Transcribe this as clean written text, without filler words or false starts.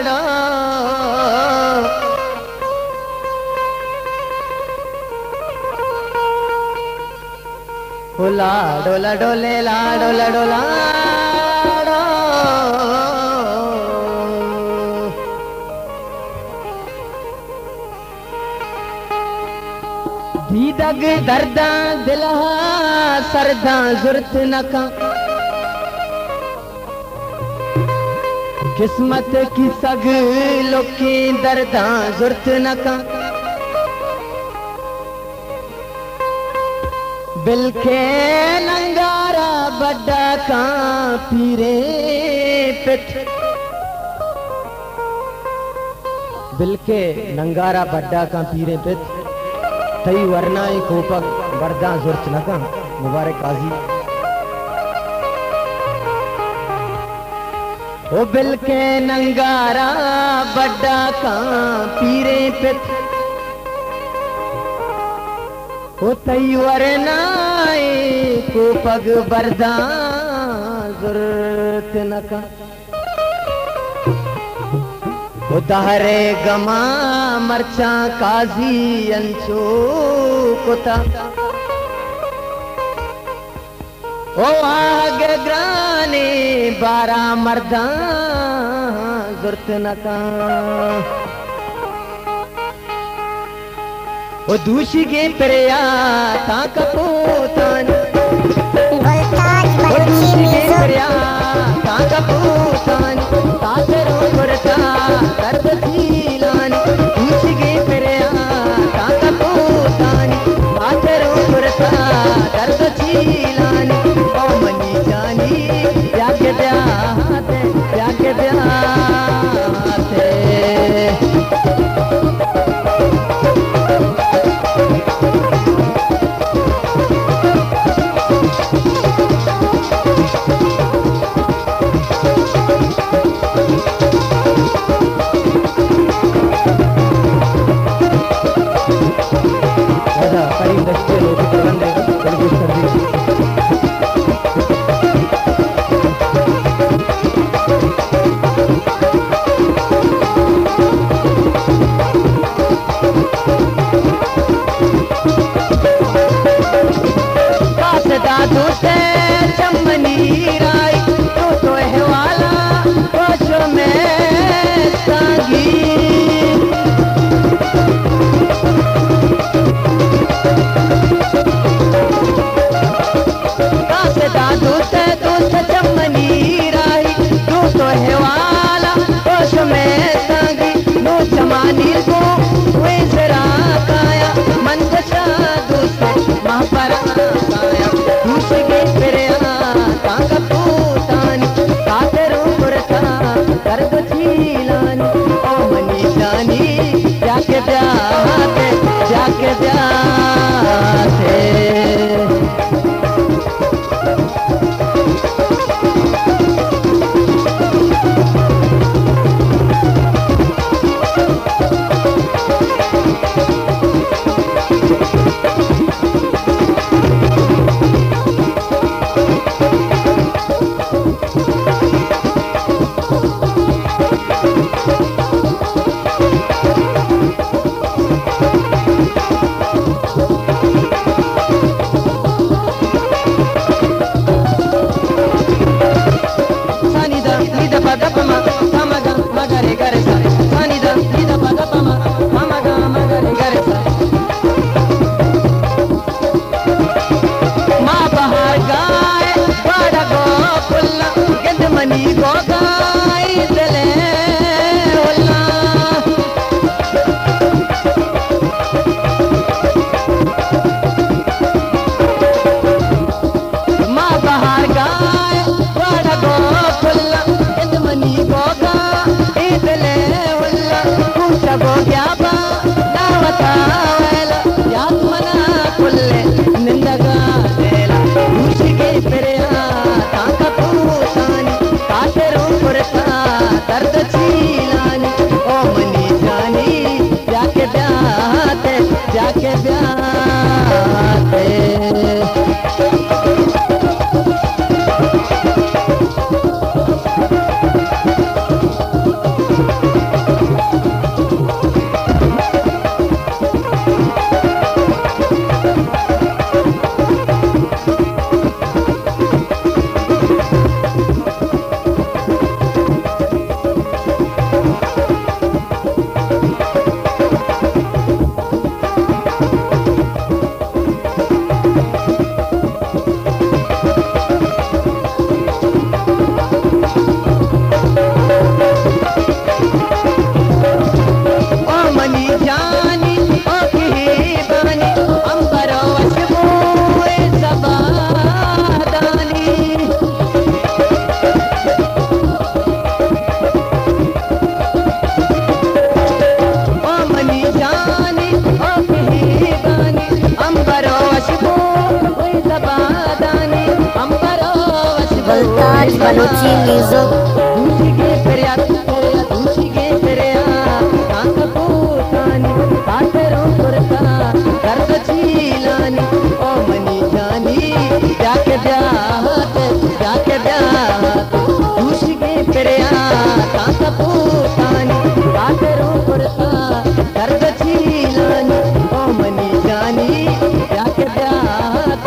लाडो ओ लाडो लाडो ले लाडो लाडो लाडो दीदग दर्दा दिलहा सरदा जुर्त नका किस्मत की सग लोकी दर्दा जुर्त नका बिलके नंगारा बड़ा का पीरे पिठ बिलके नंगारा बड़ा का पीरे पिठ तई वरनाई कोपक बरदा जुर्त नका मुबारक काजी ओ बिलके नंगारा बड़ा का पीरे पिठ ओ तई वरनाई कोपक बरदा जुर्त नका ओ दहरे गमा मरचा काजी अंशो कोता ओ आग ग्राने बारा मर्दा जुर्त नका ओ दूशिगे प्रिया ता कपूतान ओ दूशिगे प्रिया ता कपूतान ताजरो गुरता दर्द जीलान दूशिगे प्रिया ता कपूतान ताजरो गुरता दर्द जीलान ओ मनी जानी जाके ब्याते जाके ब्याते जाके जाके Baluchi music. दूषिगे तेरे दूषिगे तेरे कांका पोतानी काटरो पुरता दर्द चीलानी ओ मनी जानी जाके ब्याहत दूषिगे तेरे कांका पोतानी काटरो पुरता दर्द चीलानी ओ मनी जानी जाके ब्याहत